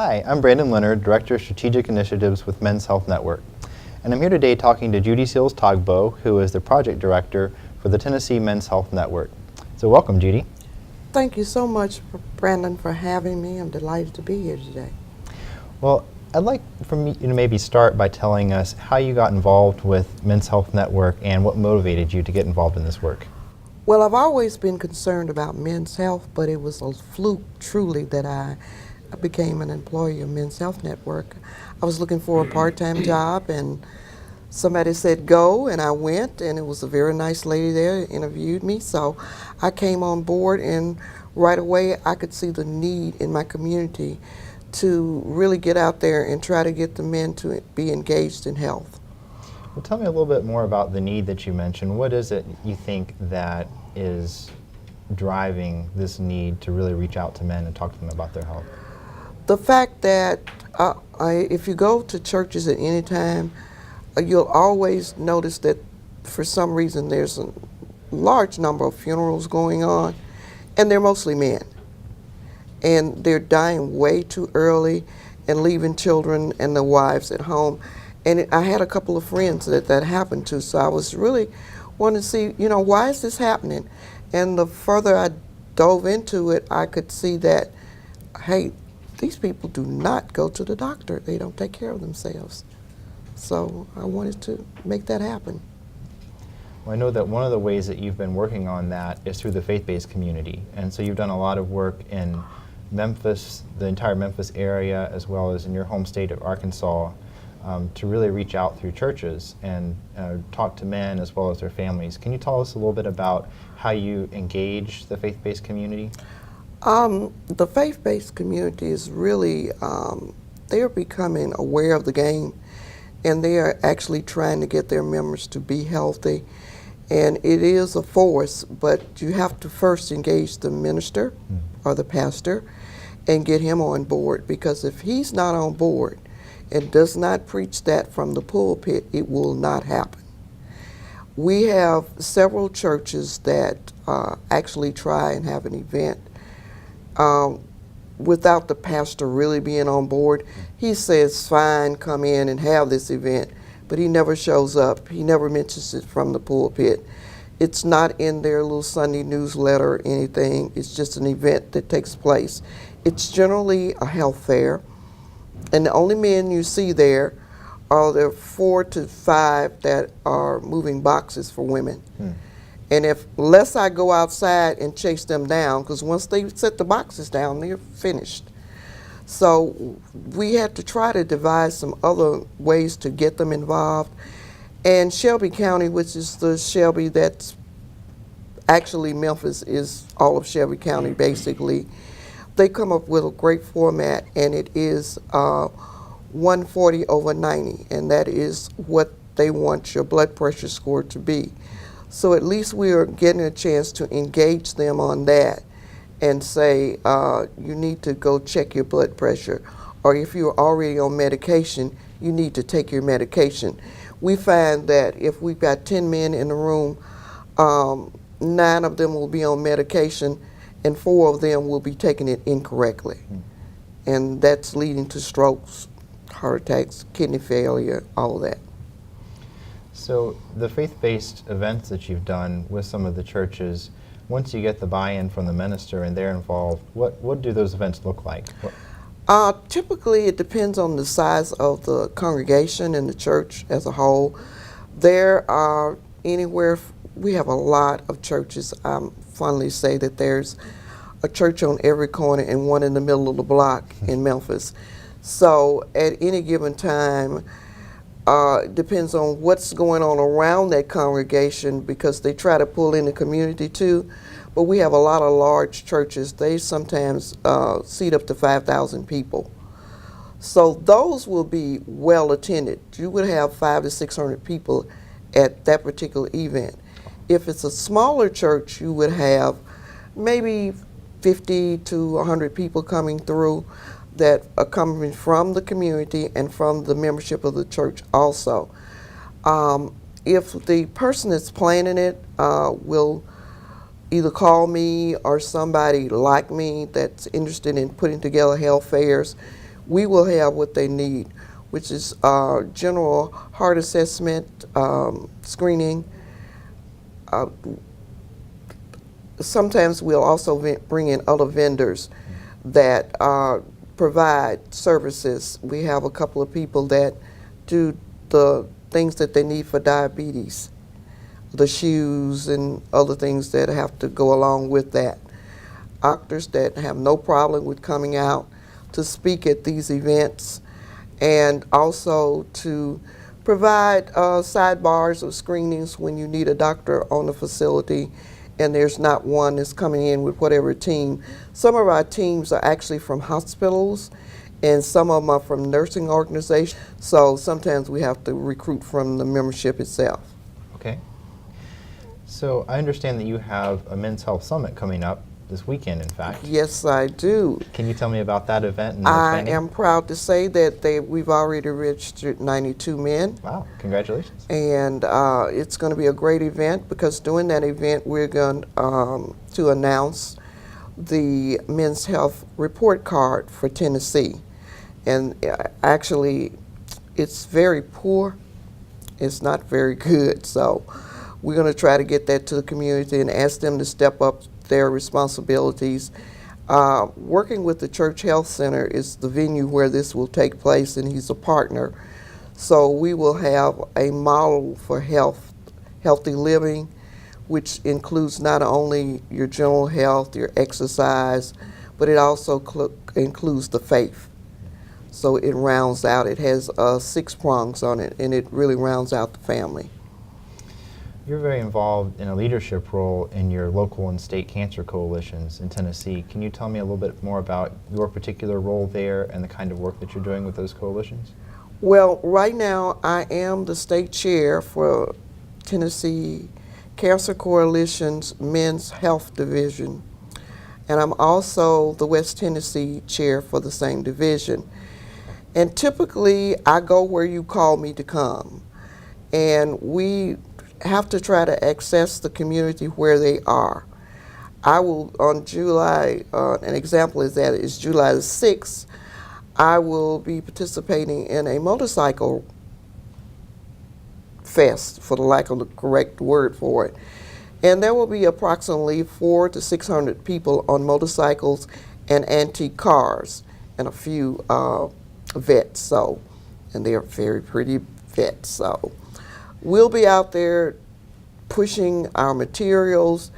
Hi, I'm Brandon Leonard, Director of Strategic Initiatives with Men's Health Network. And I'm here today talking to Judy Seals-Togbo, who is the Project Director for the Tennessee Men's Health Network. So welcome, Judy. Thank you so much, Brandon, for having me. I'm delighted to be here today. Well, I'd like for you to maybe start by telling us how you got involved with Men's Health Network and what motivated you to get involved in this work. Well, I've always been concerned about men's health, but it was a fluke, truly, that I became an employee of Men's Health Network. I was looking for a part-time job, and somebody said go, and I went, and it was a very nice lady there that interviewed me. So I came on board, and right away I could see the need in my community to really get out there and try to get the men to be engaged in health. Well, tell me a little bit more about the need that you mentioned. What is it you think that is driving this need to really reach out to men and talk to them about their health? The fact that if you go to churches at any time, you'll always notice that for some reason there's a large number of funerals going on, and they're mostly men. And they're dying way too early and leaving children and their wives at home. And I had a couple of friends that happened to, so I was really wanting to see, why is this happening? And the further I dove into it, I could see that, hey, these people do not go to the doctor. They don't take care of themselves. So I wanted to make that happen. Well, I know that one of the ways that you've been working on that is through the faith-based community. And so you've done a lot of work in Memphis, the entire Memphis area, as well as in your home state of Arkansas, to really reach out through churches and talk to men as well as their families. Can you tell us a little bit about how you engage the faith-based community? The faith-based community is really, they're becoming aware of the game, and they are actually trying to get their members to be healthy. And it is a force, but you have to first engage the minister or the pastor and get him on board, because if he's not on board and does not preach that from the pulpit, it will not happen. We have several churches that actually try and have an event without the pastor really being on board. He says, fine, come in and have this event, but he never shows up. He never mentions it from the pulpit. It's not in their little Sunday newsletter or anything. It's just an event that takes place. It's generally a health fair, and the only men you see there are the 4 to 5 that are moving boxes for women. And unless I go outside and chase them down, because once they set the boxes down, they're finished. So we had to try to devise some other ways to get them involved. And Shelby County, which is the Shelby that's actually Memphis is all of Shelby County basically, they come up with a great format, and it is 140/90, and that is what they want your blood pressure score to be. So at least we are getting a chance to engage them on that and say, you need to go check your blood pressure, or if you're already on medication, you need to take your medication. We find that if we've got 10 men in the room, 9 of them will be on medication and 4 of them will be taking it incorrectly. And that's leading to strokes, heart attacks, kidney failure, all of that. So the faith-based events that you've done with some of the churches, once you get the buy-in from the minister and they're involved, what do those events look like? Typically, it depends on the size of the congregation and the church as a whole. There are we have a lot of churches. I fondly say that there's a church on every corner and one in the middle of the block in Memphis. So at any given time, it depends on what's going on around that congregation, because they try to pull in the community too. But we have a lot of large churches. They sometimes seat up to 5,000 people. So those will be well attended. You would have 500 to 600 people at that particular event. If it's a smaller church, you would have maybe 50 to 100 people coming through that are coming from the community and from the membership of the church also. If the person that's planning it will either call me or somebody like me that's interested in putting together health fairs, we will have what they need, which is general heart assessment, screening. Sometimes we'll also bring in other vendors that provide services. We have a couple of people that do the things that they need for diabetes, the shoes and other things that have to go along with that. Doctors that have no problem with coming out to speak at these events, and also to provide sidebars or screenings when you need a doctor on the facility and there's not one that's coming in with whatever team. Some of our teams are actually from hospitals, and some of them are from nursing organizations, so sometimes we have to recruit from the membership itself. Okay. So I understand that you have a Men's Health Summit coming up this weekend, in fact. Yes, I do. Can you tell me about that event and the I training? am proud to say that we've already registered 92 men. Wow, congratulations. And it's going to be a great event, because during that event we're going to announce the Men's Health Report Card for Tennessee. And actually, it's very poor. It's not very good. So we're going to try to get that to the community and ask them to step up their responsibilities. Working with the Church Health Center is the venue where this will take place, and he's a partner. So we will have a model for healthy living, which includes not only your general health, your exercise, but it also includes the faith. So it rounds out, it has 6 prongs on it, and it really rounds out the family. You're very involved in a leadership role in your local and state cancer coalitions in Tennessee. Can you tell me a little bit more about your particular role there and the kind of work that you're doing with those coalitions? Well, right now I am the state chair for Tennessee Cancer Coalition's Men's Health Division, and I'm also the West Tennessee chair for the same division. And typically I go where you call me to come, and we have to try to access the community where they are. I will, on July, an example is that is July the 6th, I will be participating in a motorcycle fest, for the lack of the correct word for it. And there will be approximately 400 to 600 people on motorcycles and antique cars, and a few vets, so, and they're very pretty vets, so. We'll be out there pushing our materials,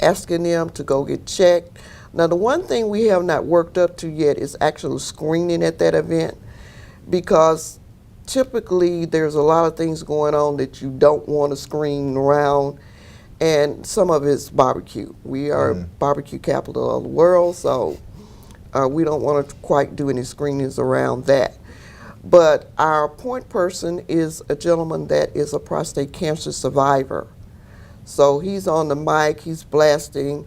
asking them to go get checked. Now, the one thing we have not worked up to yet is actual screening at that event, because typically there's a lot of things going on that you don't want to screen around, and some of it's barbecue. We are barbecue capital of the world, so we don't want to quite do any screenings around that. But our point person is a gentleman that is a prostate cancer survivor. So he's on the mic, he's blasting,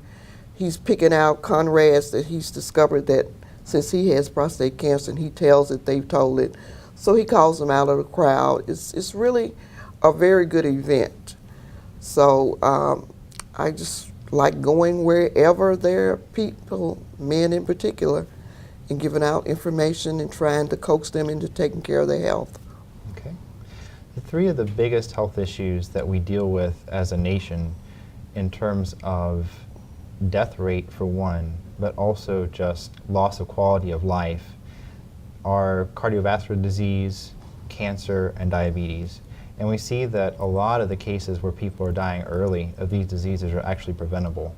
he's picking out Conrads that he's discovered that since he has prostate cancer, and he tells that they've told it. So he calls them out of the crowd. It's really a very good event. So I just like going wherever there are people, men in particular, and giving out information and trying to coax them into taking care of their health. Okay. The 3 of the biggest health issues that we deal with as a nation in terms of death rate for one, but also just loss of quality of life, are cardiovascular disease, cancer, and diabetes. And we see that a lot of the cases where people are dying early of these diseases are actually preventable.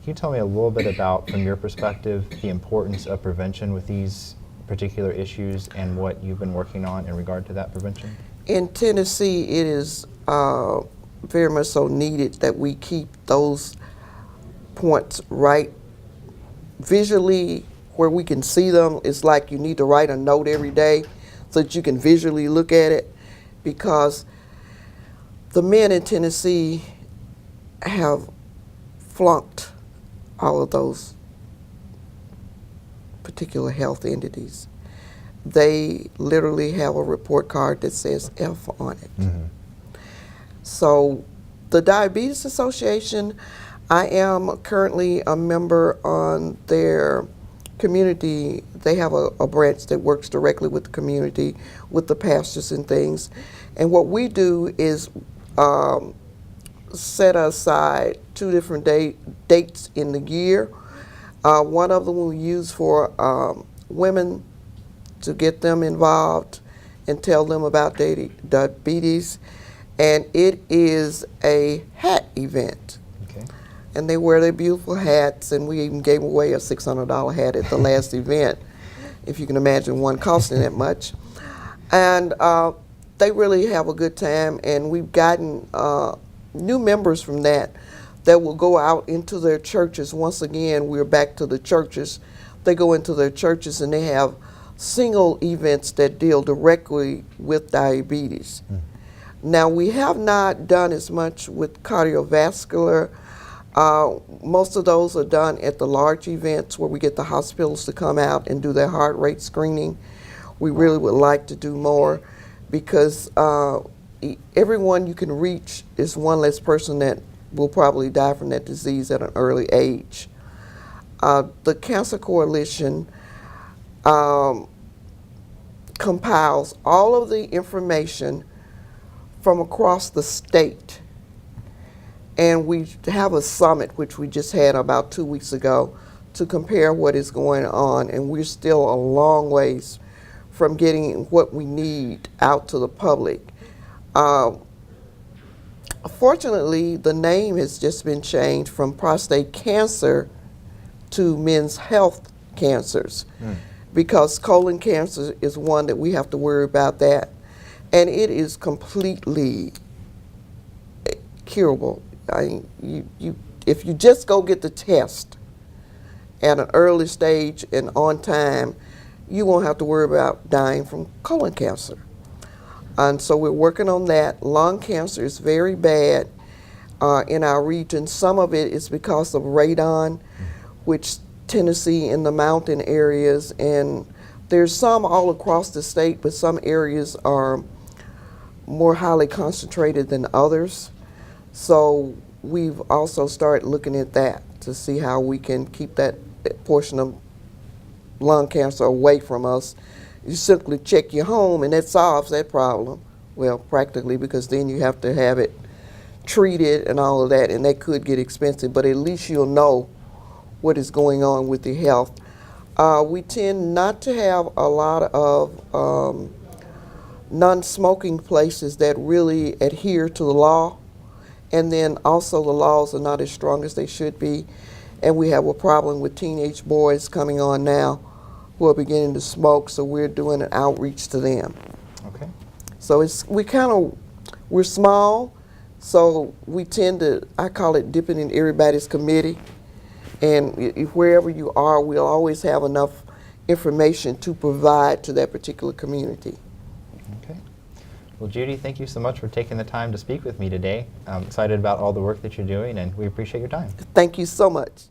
Can you tell me a little bit about, from your perspective, the importance of prevention with these particular issues and what you've been working on in regard to that prevention? In Tennessee, it is very much so needed that we keep those points right visually where we can see them. It's like you need to write a note every day so that you can visually look at it, because the men in Tennessee have flunked all of those particular health entities. They literally have a report card that says F on it. So the Diabetes Association, I am currently a member on their community, they have a branch that works directly with the community, with the pastors and things. And what we do is set aside 2 different dates in the year. One of them we use for women, to get them involved and tell them about diabetes. And it is a hat event. Okay. And they wear their beautiful hats, and we even gave away a $600 hat at the last event, if you can imagine one costing that much. And they really have a good time, and we've gotten new members from that will go out into their churches. Once again, we're back to the churches. They go into their churches and they have single events that deal directly with diabetes. Now, we have not done as much with cardiovascular. Most of those are done at the large events where we get the hospitals to come out and do their heart rate screening. We really would like to do more, because everyone you can reach is one less person that will probably die from that disease at an early age. The Cancer Coalition compiles all of the information from across the state. And we have a summit, which we just had about 2 weeks ago, to compare what is going on. And we're still a long ways from getting what we need out to the public. Fortunately, the name has just been changed from prostate cancer to men's health cancers, because colon cancer is one that we have to worry about that. And it is completely curable. If you just go get the test at an early stage and on time, you won't have to worry about dying from colon cancer. And so we're working on that. Lung cancer is very bad in our region. Some of it is because of radon, which Tennessee in the mountain areas, and there's some all across the state, but some areas are more highly concentrated than others. So we've also started looking at that to see how we can keep that portion of lung cancer away from us. You simply check your home and that solves that problem. Well, practically, because then you have to have it treated and all of that, and that could get expensive, but at least you'll know what is going on with your health. We tend not to have a lot of non-smoking places that really adhere to the law, and then also the laws are not as strong as they should be, and we have a problem with teenage boys coming on now who are beginning to smoke, so we're doing an outreach to them. Okay. So we're small, so we tend to, I call it dipping in everybody's committee, and wherever you are, we'll always have enough information to provide to that particular community. Okay. Well, Judy, thank you so much for taking the time to speak with me today. I'm excited about all the work that you're doing, and we appreciate your time. Thank you so much.